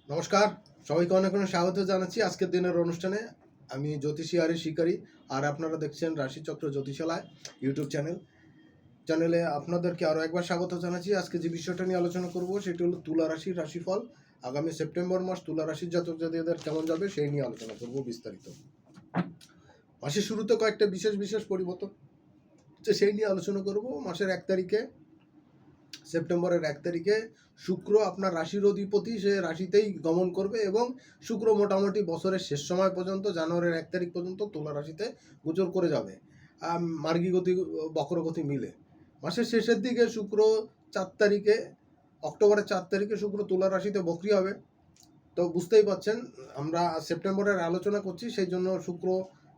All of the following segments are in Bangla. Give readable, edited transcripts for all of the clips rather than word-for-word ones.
নমস্কার, সবাইকে অনেক অনেক স্বাগত জানাচ্ছি আজকের দিনের অনুষ্ঠানে। আমি জ্যোতিষী আরি শিকারী, আর আপনারা দেখছেন রাশিচক্র জ্যোতিষালয় ইউটিউব চ্যানেলে আপনাদেরকে আরও একবার স্বাগত জানাচ্ছি। আজকে যে বিষয়টা নিয়ে আলোচনা করব সেটি হলো তুলা রাশির রাশিফল। আগামী সেপ্টেম্বর মাস তুলা রাশির জাতক জাতিকাদের কেমন যাবে সেই নিয়ে আলোচনা করব বিস্তারিত। মাসের শুরুতে কয়েকটা বিশেষ পরিবর্তন সেই নিয়ে আলোচনা করব। মাসের 1 তারিখে, সেপ্টেম্বরের 1 তারিখে শুক্র আপনার রাশির অধিপতি, সে রাশিতেই গমন করবে এবং শুক্র মোটামুটি বছরের শেষ সময় পর্যন্ত, জানুয়ারির 1 তারিখ পর্যন্ত তুলা রাশিতে গোচর করে যাবে মার্গী গতি বক্রগতি মিলে। মাসের শেষের দিকে শুক্র 4 তারিখে, অক্টোবরের 4 তারিখে শুক্র তুলা রাশিতে বক্রি হবে। তো বুঝতেই পারছেন, আমরা সেপ্টেম্বরের আলোচনা করছি, সেই জন্য শুক্র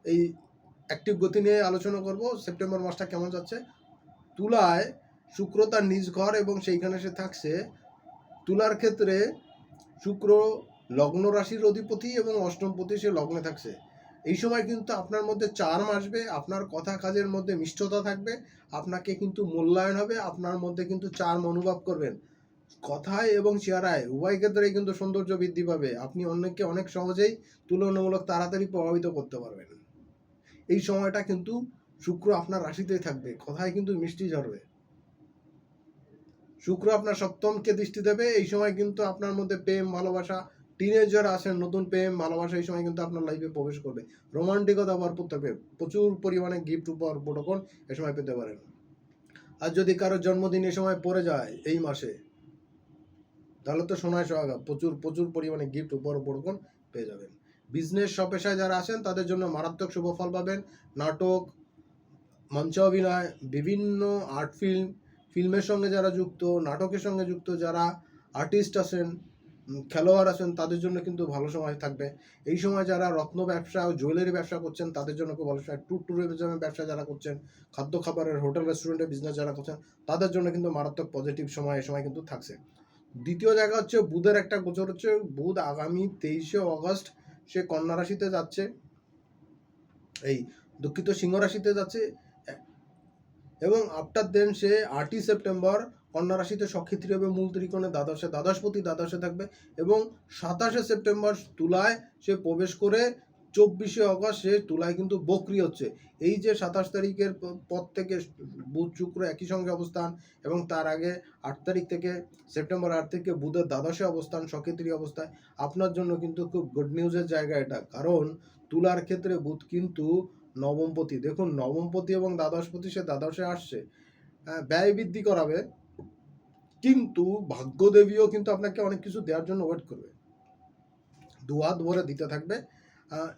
এই অ্যাক্টিভ গতি নিয়ে আলোচনা করব। সেপ্টেম্বর মাসটা কেমন যাচ্ছে। তুলায় শুক্র তার নিজ ঘর এবং সেইখানে সে থাকছে। তুলার ক্ষেত্রে শুক্র লগ্ন রাশির অধিপতি এবং অষ্টমপতি, সে লগ্নে থাকছে। এই সময় কিন্তু আপনার মধ্যে চার্ম আসবে, আপনার কথা কাজের মধ্যে মিষ্টতা থাকবে, আপনাকে কিন্তু মূল্যায়ন হবে, আপনার মধ্যে কিন্তু চার্ম অনুভব করবেন। কথায় এবং চেহারায় উভয় ক্ষেত্রেই কিন্তু সৌন্দর্য বৃদ্ধি পাবে। আপনি অন্যকে অনেক সহজেই তুলনামূলক তাড়াতাড়ি প্রভাবিত করতে পারবেন। এই সময়টা কিন্তু শুক্র আপনার রাশিতেই থাকবে, কথায় কিন্তু মিষ্টি ঝরবে। শুক্র আপনার সপ্তমকে দৃষ্টি দেবে। এই সময় কিন্তু আপনার মধ্যে প্রেম ভালোবাসা, টিনেজার আসেন, নতুন প্রেম ভালোবাসা এই সময় কিন্তু আপনার লাইফে প্রবেশ করবে। রোমান্টিকতা ভরপুর থাকবে, প্রচুর পরিমাণে গিফট উপহার প্রোটোকল এ সময় পেতে পারেন। আর যদি কারোর জন্মদিন এ সময় পড়ে যায় এই মাসে, তাহলে তো সোনায় সোহাগা, প্রচুর পরিমাণে গিফট উপহার প্রোটোকল পেয়ে যাবেন। বিজনেস পেশায় যারা আছেন তাদের জন্য মারাত্মক শুভ ফল পাবেন। নাটক, মঞ্চ অভিনয়, বিভিন্ন আর্ট ফিল্মের সঙ্গে যারা যুক্ত, নাটকের সঙ্গে যুক্ত যারা আর্টিস্ট আছেন, খেলোয়াড় আছেন, তাদের জন্য কিন্তু ভালো সময় থাকবে। এই সময় যারা রত্ন ব্যবসা ও জুয়েলারি ব্যবসা করছেন তাদের জন্য খুব ভালো সময়। ট্যুরিজমের ব্যবসা যারা করছেন, খাদ্য খাবারের হোটেল রেস্টুরেন্টের বিজনেস যারা করছেন, তাদের জন্য কিন্তু মারাত্মক পজিটিভ সময় এ সময় কিন্তু থাকছে। দ্বিতীয় জায়গা হচ্ছে বুধের একটা গোচর হচ্ছে। বুধ আগামী 23শে অগস্ট সে কন্যা রাশিতে যাচ্ছে, এই দুঃখিত সিংহ রাশিতে যাচ্ছে, এবং আফটার দেন সে 8ই সেপ্টেম্বর কন্যা রাশিতে সক্ষেত্রী হবে মূল ত্রিকোণে দ্বাদশপতি দ্বাদশে থাকবে, এবং 27শে সেপ্টেম্বর তুলায় সে প্রবেশ করে 24শে অগস্ট সে তুলায় কিন্তু বক্রি হচ্ছে। এই যে 27 তারিখের পর থেকে বুধ শুক্র একই সঙ্গে অবস্থান, এবং তার আগে 8 তারিখ থেকে, সেপ্টেম্বর 8 থেকে বুধের দ্বাদশে অবস্থান, সক্ষেত্রী অবস্থায়, আপনার জন্য কিন্তু খুব গুড নিউজের জায়গা এটা। কারণ তুলার ক্ষেত্রে বুধ কিন্তু নবমপতি, দেখুন নবমপতি এবং দ্বাদশপতি, সে দ্বাদশে আসছে, ব্যয় বৃদ্ধি করাবে, কিন্তু ভাগ্যদেবীও কিন্তু আপনাকে অনেক কিছু দেওয়ার জন্য ওয়েট করবে, দুহাত ভরে দিতে থাকবে।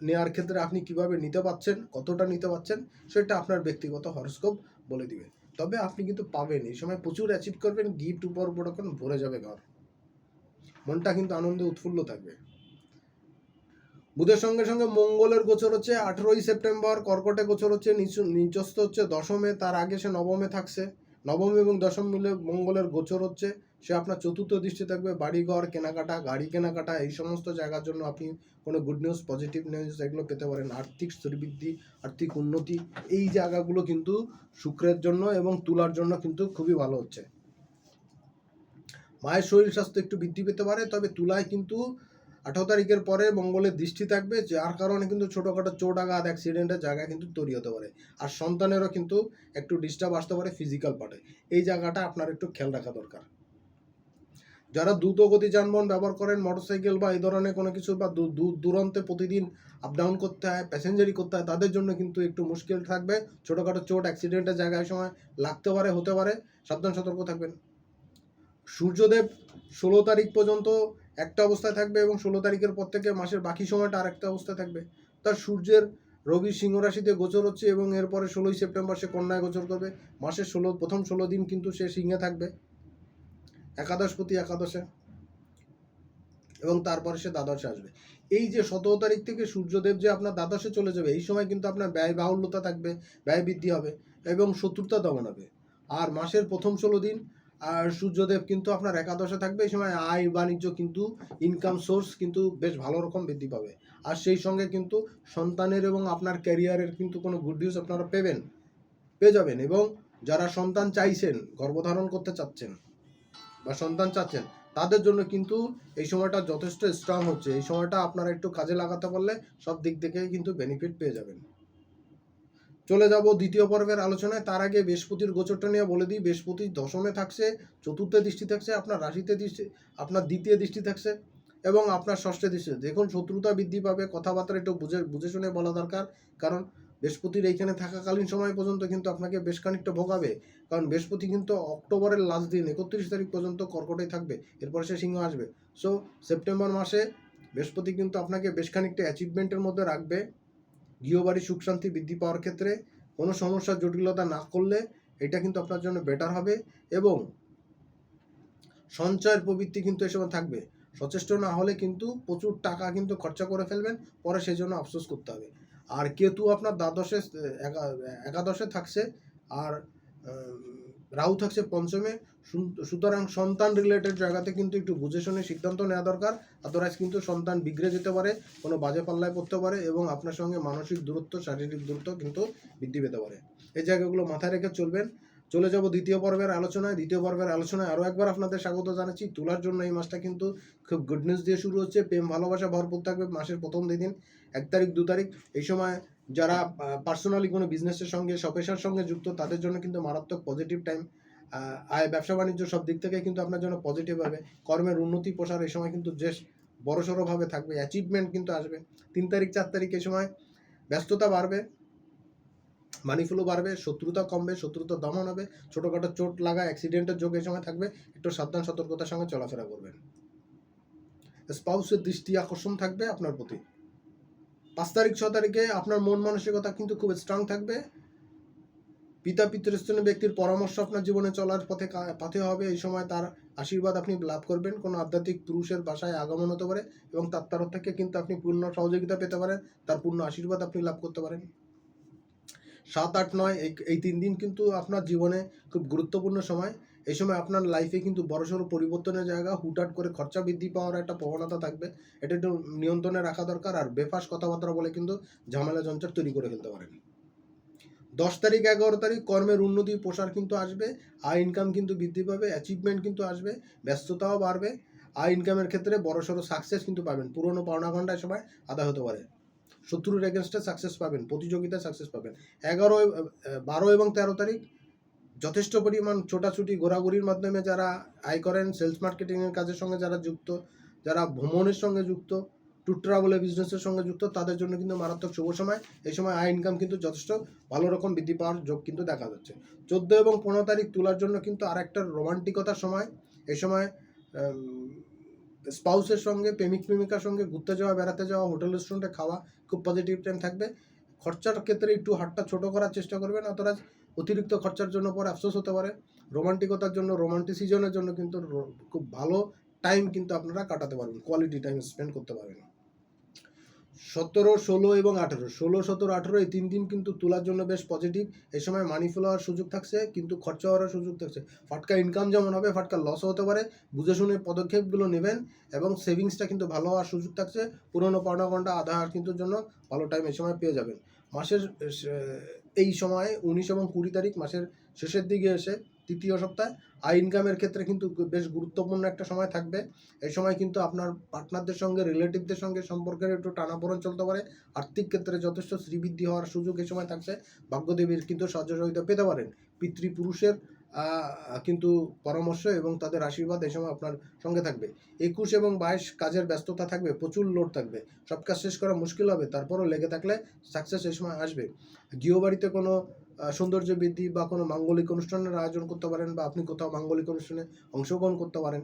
নেওয়ার ক্ষেত্রে আপনি কিভাবে নিতে পারছেন, কতটা নিতে পারছেন, সেটা আপনার ব্যক্তিগত হরস্কোপ বলে দিবে। তবে আপনি কিন্তু পাবেন, এই সময় প্রচুর অ্যাচিভ করবেন, গিফট উপহার প্রোটোকল ভরে যাবে ঘর, মনটা কিন্তু আনন্দে উৎফুল্ল থাকবে। বুধের সঙ্গে সঙ্গে মঙ্গলের গোচর হচ্ছে 18ই সেপ্টেম্বর, কর্কটে গোচর হচ্ছে, নিচস্থ হচ্ছে দশমে, তার আগে সে নবমে থাকছে। নবম এবং দশম মিলে মঙ্গলের গোচর হচ্ছে, সে আপনার চতুর্থ দৃষ্টি থাকবে। বাড়িঘর কেনাকাটা, গাড়ি কেনাকাটা, এই সমস্ত জায়গার জন্য আপনি কোনো গুড নিউজ, পজিটিভ নিউজ এগুলো পেতে পারেন। আর্থিক শ্রীবৃদ্ধি, আর্থিক উন্নতি, এই জায়গাগুলো কিন্তু শুক্রের জন্য এবং তুলার জন্য কিন্তু খুবই ভালো হচ্ছে। মায়ের শরীর স্বাস্থ্য একটু বৃদ্ধি পেতে পারে, তবে তুলায় কিন্তু 18 তারিখের পরে মঙ্গলের দৃষ্টি থাকবে, যার কারণে কিন্তু ছোটোখাটো চোট আঘাত, অ্যাক্সিডেন্টের জায়গা কিন্তু তৈরি হতে পারে। আর সন্তানেরও কিন্তু একটু ডিস্টার্ব আসতে পারে ফিজিক্যাল পার্টে, এই জায়গাটা আপনার একটু খেয়াল রাখা দরকার। যারা দ্রুত গতি যানবাহন ব্যবহার করেন, মোটরসাইকেল বা এই ধরনের কোনো কিছু, বা দূরান্তে প্রতিদিন আপ ডাউন করতে হয়, প্যাসেঞ্জারি করতে হয়, তাদের জন্য কিন্তু একটু মুশকিল থাকবে। ছোটোখাটো চোট অ্যাক্সিডেন্টের জায়গায় সময় লাগতে পারে, হতে পারে, সাবধান সতর্ক থাকবেন। সূর্যদেব 16 তারিখ পর্যন্ত একটা অবস্থায় থাকবে, এবং 16 তারিখের পর থেকে মাসের বাকি সময়টা আরেকটা অবস্থায় থাকবে। তার সূর্যের রবি সিংহ রাশিতে গোচর হচ্ছে, এবং এরপরে 16ই সেপ্টেম্বর সে কন্যায় গোচর করবে। মাসের প্রথম 16 দিন কিন্তু সে সিংহে থাকবে, একাদশপতি একাদশে, এবং তারপরে সে দ্বাদশে আসবে। এই যে 17 তারিখ থেকে সূর্যদেব যে আপনার দ্বাদশে চলে যাবে, এই সময় কিন্তু আপনার ব্যয় বাহুল্যতা থাকবে, ব্যয় বৃদ্ধি হবে এবং শত্রুতা দমন হবে। আর মাসের প্রথম 16 দিন আর সূর্যদেব কিন্তু আপনার একাদশে থাকবে। এই সময় আয় বাণিজ্য কিন্তু, ইনকাম সোর্স কিন্তু বেশ ভালো রকম বৃদ্ধি পাবে। আর সেই সঙ্গে কিন্তু সন্তানের এবং আপনার ক্যারিয়ারের কিন্তু কোনো গুড নিউজ আপনারা পেয়ে যাবেন। এবং যারা সন্তান চাইছেন, গর্ভধারণ করতে চাচ্ছেন বা সন্তান চাচ্ছেন, তাদের জন্য কিন্তু এই সময়টা যথেষ্ট স্ট্রং হচ্ছে। এই সময়টা আপনারা একটু কাজে লাগাতে পারলে সব দিক থেকে কিন্তু বেনিফিট পেয়ে যাবেন। চলে যাব দ্বিতীয় পর্বের আলোচনায়। তার আগে বৃহস্পতির গোচরটা নিয়ে বলে দিই। বৃহস্পতি দশমে থাকছে, চতুর্থে দৃষ্টি থাকছে, আপনার রাশিতে দৃষ্টি, আপনার দ্বিতীয় দৃষ্টি থাকছে এবং আপনার ষষ্ঠে দৃষ্টি। দেখুন শত্রুতা বৃদ্ধি পাবে, কথাবার্তা একটু বুঝে শুনে বলা দরকার। কারণ বৃহস্পতির এইখানে থাকাকালীন সময় পর্যন্ত কিন্তু আপনাকে বেশ খানিকটা ভোগাবে। কারণ বৃহস্পতি কিন্তু অক্টোবরের লাস্ট দিন 31 তারিখ পর্যন্ত কর্কটেই থাকবে, এরপরে সে সিংহ আসবে। সো সেপ্টেম্বর মাসে বৃহস্পতি কিন্তু আপনাকে বেশ খানিকটা অ্যাচিভমেন্টের মধ্যে রাখবে। গৃহবাড়ি সুখ শান্তি বৃদ্ধি পাওয়ার ক্ষেত্রে কোনো সমস্যার জটিলতা না করলে এটা কিন্তু আপনার জন্য বেটার হবে এবং সঞ্চয়ের প্রবৃত্তি কিন্তু এ সময় থাকবে। সচেষ্ট না হলে কিন্তু প্রচুর টাকা কিন্তু খরচা করে ফেলবেন, পরে সেই জন্য আফসোস করতে হবে। আর কেতু আপনার একাদশে থাকছে আর রাহু থাকছে পঞ্চমে। সুতরাং সন্তান রিলেটেড জায়গাতে কিন্তু একটু বুঝে শুনে সিদ্ধান্ত নেওয়া দরকার। আদারওয়াইজ কিন্তু সন্তান বিগড়ে যেতে পারে, কোনো বাজে পাল্লায় পড়তে পারে এবং আপনার সঙ্গে মানসিক দূরত্ব, শারীরিক দূরত্ব কিন্তু বৃদ্ধি পেতে পারে। এই জায়গাগুলো মাথায় রেখে চলবেন। চলে যাব দ্বিতীয় পর্বের আলোচনায়। দ্বিতীয় পর্বের আলোচনায় আরও একবার আপনাদের স্বাগত জানাচ্ছি। তুলার জন্য এই মাসটা কিন্তু খুব গুড নিউজ দিয়ে শুরু হচ্ছে। প্রেম ভালোবাসা ভরপুর থাকবে মাসের প্রথম দিন, 1 তারিখ 2 তারিখ। এই সময় যারা পার্সোনালি কোনো বিজনেসের সঙ্গে স্বপেশার সঙ্গে যুক্ত তাদের জন্য কিন্তু মারাত্মক পজিটিভ টাইম। আয় ব্যবসা বাণিজ্য সব দিক থেকে কিন্তু আপনার জন্য পজিটিভ হবে। কর্মের উন্নতি প্রসার এই সময় কিন্তু বেশ বড়সড়ভাবে থাকবে, অ্যাচিভমেন্ট কিন্তু আসবে। 3 তারিখ 4 তারিখ এই সময় ব্যস্ততা বাড়বে, মানি ফ্লো বাড়বে, শত্রুতা কমবে, শত্রুতা দমন হবে, ছোটোখাটো চোট লাগা, অ্যাক্সিডেন্টের যোগ এই সময় থাকবে। একটু সাবধান সতর্কতার সঙ্গে চলাফেরা করবেন। স্পাউসের দৃষ্টি আকর্ষণ থাকবে আপনার প্রতি। 5 তারিখ 6 তারিখে আপনার মন মানসিকতা কিন্তু খুব স্ট্রং থাকবে। পিতা পিতৃস্থানীয় ব্যক্তির পরামর্শ আপনার জীবনে চলার পথে হবে। এই সময় তার আশীর্বাদ আপনি লাভ করবেন। কোনো আধ্যাত্মিক পুরুষের বাসায় আগমন হতে পারে এবং তার তরফ থেকে কিন্তু আপনি পূর্ণ সহযোগিতা পেতে পারেন, তার পূর্ণ আশীর্বাদ আপনি লাভ করতে পারেন। 7, 8, 9 এই 3 দিন কিন্তু আপনার জীবনে খুব গুরুত্বপূর্ণ সময়। এই সময় আপনার লাইফে কিন্তু বড়সড় পরিবর্তনের জায়গা, হুটহাট করে খরচা বৃদ্ধি পাওয়ার একটা প্রবণতা থাকবে। এটা একটু নিয়ন্ত্রণে রাখা দরকার। আর বেফাস কথাবার্তা বলে কিন্তু ঝামেলা ঝঞ্ঝাট তৈরি করে ফেলতে পারেন। 10 তারিখ 11 তারিখ কর্মের উন্নতি প্রসার কিন্তু আসবে, আয় ইনকাম কিন্তু বৃদ্ধি পাবে, অ্যাচিভমেন্ট কিন্তু আসবে, ব্যস্ততাও বাড়বে। আয় ইনকামের ক্ষেত্রে বড়সড় সাকসেস কিন্তু পাবেন। পুরনো পাওনা ঘন্টায় সময় আদায় হতে পারে। শত্রুর এগেনস্টে সাকসেস পাবেন, প্রতিযোগিতায় সাকসেস পাবেন। 12 এবং 13 তারিখ যথেষ্ট পরিমাণ ছোটাছুটি ঘোরাঘুরির মাধ্যমে যারা আয় করেন, সেলস মার্কেটিংয়ের কাজের সঙ্গে যারা যুক্ত, যারা ভ্রমণের সঙ্গে যুক্ত, ট্যুর ট্রাভেলের বিজনেসের সঙ্গে যুক্ত, তাদের জন্য কিন্তু মারাত্মক শুভ সময়। এই সময় আয় ইনকাম কিন্তু যথেষ্ট ভালো রকম বৃদ্ধি পাওয়ার যোগ কিন্তু দেখা যাচ্ছে। 14 এবং 15 তারিখ তুলার জন্য কিন্তু আর একটা রোমান্টিকতার সময়। এই সময় স্পাউসের সঙ্গে, প্রেমিক প্রেমিকার সঙ্গে ঘুরতে যাওয়া, বেড়াতে যাওয়া, হোটেল রেস্টুরেন্টে খাওয়া খুব পজিটিভ টাইম থাকবে। খরচার ক্ষেত্রে একটু হাতটা ছোটো করার চেষ্টা করবেন, অতটা অতিরিক্ত খরচার জন্য পরে আফসোস হতে পারে। রোমান্টিকতার জন্য, রোমান্টিসিজমের জন্য কিন্তু খুব ভালো টাইম কিন্তু আপনারা কাটাতে পারবেন, কোয়ালিটি টাইম স্পেন্ড করতে পারবেন। 17, 16 এবং 18, 16, 17, 18 এই 3 দিন কিন্তু তোলার জন্য বেশ পজিটিভ। এই সময় মানি ফ্লো হওয়ার সুযোগ থাকছে, কিন্তু খরচা হওয়ার সুযোগ থাকছে। ফাটকা ইনকাম যেমন হবে, ফাটকা লসও হতে পারে। বুঝে শুনে পদক্ষেপগুলো নেবেন এবং সেভিংসটা কিন্তু ভালো হওয়ার সুযোগ থাকছে। পুরনো পাওনা ঘন্টা আধা হওয়ার কিন্তু জন্য ভালো টাইম এই সময় পেয়ে যাবেন। মাসের এই সময় 19 এবং 20 তারিখ মাসের শেষের দিকে এসে তৃতীয় সপ্তাহে আয় ইনকামের ক্ষেত্রে কিন্তু বেশ গুরুত্বপূর্ণ একটা সময় থাকবে। এই সময় কিন্তু আপনার পার্টনারদের সঙ্গে, রিলেটিভদের সঙ্গে সম্পর্কের একটু টানাপোড়েন চলতে পারে। আর্থিক ক্ষেত্রে যথেষ্ট শ্রীবৃদ্ধি হওয়ার সুযোগ এই সময় থাকছে। ভাগ্যদেবীর কিন্তু সহযোগিতা পেতে পারেন। পিতৃপুরুষের কিন্তু পরামর্শ এবং তাদের আশীর্বাদ এই সময় আপনার সঙ্গে থাকবে। 21 এবং 22 কাজের ব্যস্ততা থাকবে, প্রচুর লোড থাকবে, সব কাজ শেষ করা মুশকিল হবে। তারপরও লেগে থাকলে সাকসেস এই সময় আসবে। গৃহবাড়িতে কোনো সৌন্দর্য বৃদ্ধি বা কোনো মাঙ্গলিক অনুষ্ঠানের আয়োজন করতে পারেন, বা আপনি কোথাও মাঙ্গলিক অনুষ্ঠানে অংশগ্রহণ করতে পারেন,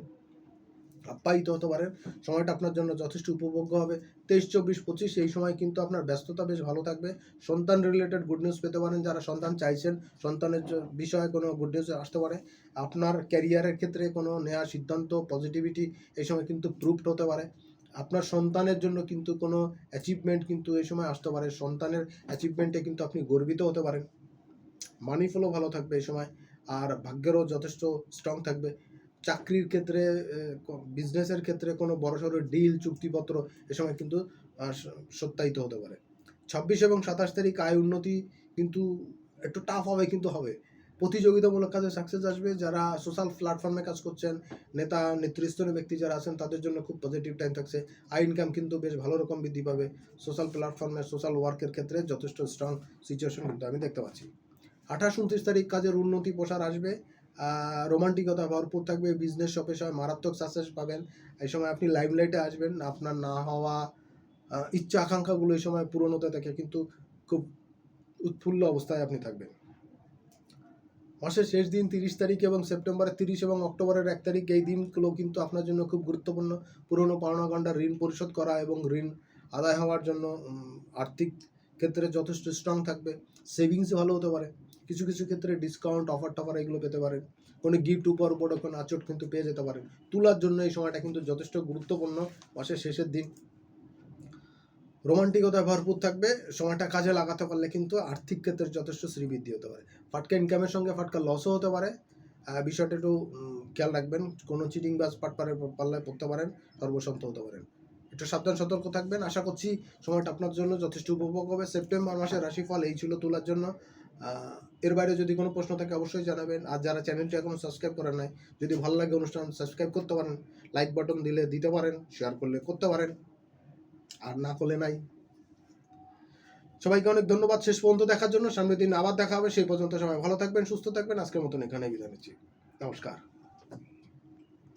আপ্যায়িত হতে পারেন। সময়টা আপনার জন্য যথেষ্ট উপভোগ্য হবে। 23, 24, 25 এই সময় কিন্তু আপনার ব্যস্ততা বেশ ভালো থাকবে। সন্তান রিলেটেড গুড নিউজ পেতে পারেন। যারা সন্তান চাইছেন, সন্তানের বিষয়ে কোনো গুড নিউজ আসতে পারে। আপনার ক্যারিয়ারের ক্ষেত্রে কোনো নেওয়া সিদ্ধান্ত, পজিটিভিটি এই সময় কিন্তু প্রুভড হতে পারে। আপনার সন্তানের জন্য কিন্তু কোনো অ্যাচিভমেন্ট কিন্তু এই সময় আসতে পারে। সন্তানের অ্যাচিভমেন্টে কিন্তু আপনি গর্বিত হতে পারেন। মানি ফ্লো ভালো থাকবে এই সময়, আর ভাগ্যেরও যথেষ্ট স্ট্রং থাকবে। চাকরির ক্ষেত্রে, বিজনেসের ক্ষেত্রে কোনো বড়সড় ডিল, চুক্তিপত্র এ সময় কিন্তু সত্যায়িত হতে পারে। 26 এবং 27 তারিখ আয় উন্নতি কিন্তু একটু টাফ হবে, কিন্তু হবে। প্রতিযোগিতামূলক কাজে সাকসেস আসবে। যারা সোশ্যাল প্ল্যাটফর্মে কাজ করছেন, নেতা নেতৃস্থানীয় ব্যক্তি যারা আছেন তাদের জন্য খুব পজিটিভ টাইম থাকছে। আয় ইনকাম কিন্তু বেশ ভালো রকম বৃদ্ধি পাবে। সোশ্যাল প্ল্যাটফর্মে সোশ্যাল ওয়ার্কের ক্ষেত্রে যথেষ্ট স্ট্রং সিচুয়েশন কিন্তু আমি দেখতে পাচ্ছি। 28-29 তারিখ কাজের উন্নতি প্রসার আসবে। রোমান্টিকতা ভরপুর থাকবে। বিজনেস পেশায় মারাত্মক সাকসেস পাবেন। এই সময় আপনি লাইমলাইটে আসবেন। আপনার না হওয়া ইচ্ছা আকাঙ্ক্ষাগুলো এই সময় পূরণ হতে থাকে, কিন্তু খুব উৎফুল্ল অবস্থায় আপনি থাকবেন। মাসের শেষ দিন 30 তারিখ এবং সেপ্টেম্বরের 30 এবং অক্টোবরের 1 তারিখ, এই দিনগুলো কিন্তু আপনার জন্য খুব গুরুত্বপূর্ণ। পুরনো পাওনা গন্ডার ঋণ পরিশোধ করা এবং ঋণ আদায় হওয়ার জন্য আর্থিক ক্ষেত্রে যথেষ্ট স্ট্রং থাকবে। সেভিংস ভালো হতে পারে। কিছু কিছু ক্ষেত্রে ডিসকাউন্ট, অফার টফার এগুলো পেতে পারেন। কোনো গিফট উপহার উপঢৌকন আচট কিন্তু পেয়ে যেতে পারেন। তুলার জন্য এই সময়টা কিন্তু যথেষ্ট গুরুত্বপূর্ণ। মাসের শেষের দিন রোমান্টিকতায় ভরপুর থাকবে। সময়টা কাজে লাগাতে পারলে কিন্তু আর্থিক ক্ষেত্রে যথেষ্ট শ্রীবৃদ্ধি হতে পারে। ফাটকা ইনকামের সঙ্গে ফাটকা লসও হতে পারে। বিষয়টা একটু খেয়াল রাখবেন। কোনো চিটিং বাজ পাল্লায় পড়তে পারেন, সর্বশান্ত হতে পারেন। একটু সাবধান সতর্ক থাকবেন। আশা করছি সময়টা আপনার জন্য যথেষ্ট উপভোগ হবে। সেপ্টেম্বর মাসের রাশিফল এই ছিল তুলার জন্য। এর বাইরে যদি কোনো প্রশ্ন থাকে অবশ্যই জানাবেন। আর যারা চ্যানেলটি এখনও সাবস্ক্রাইব করেন নাই, যদি ভালো লাগে অনুষ্ঠান সাবস্ক্রাইব করতে পারেন, লাইক বাটন দিলে দিতে পারেন, শেয়ার করলে করতে পারেন, আর না করলে নাই। সবাইকে অনেক ধন্যবাদ শেষ পর্যন্ত দেখার জন্য। সামনের দিন আবার দেখা হবে। সেই পর্যন্ত সবাই ভালো থাকবেন, সুস্থ থাকবেন। আজকের মতন এখানে বিদায় নিচ্ছি। নমস্কার।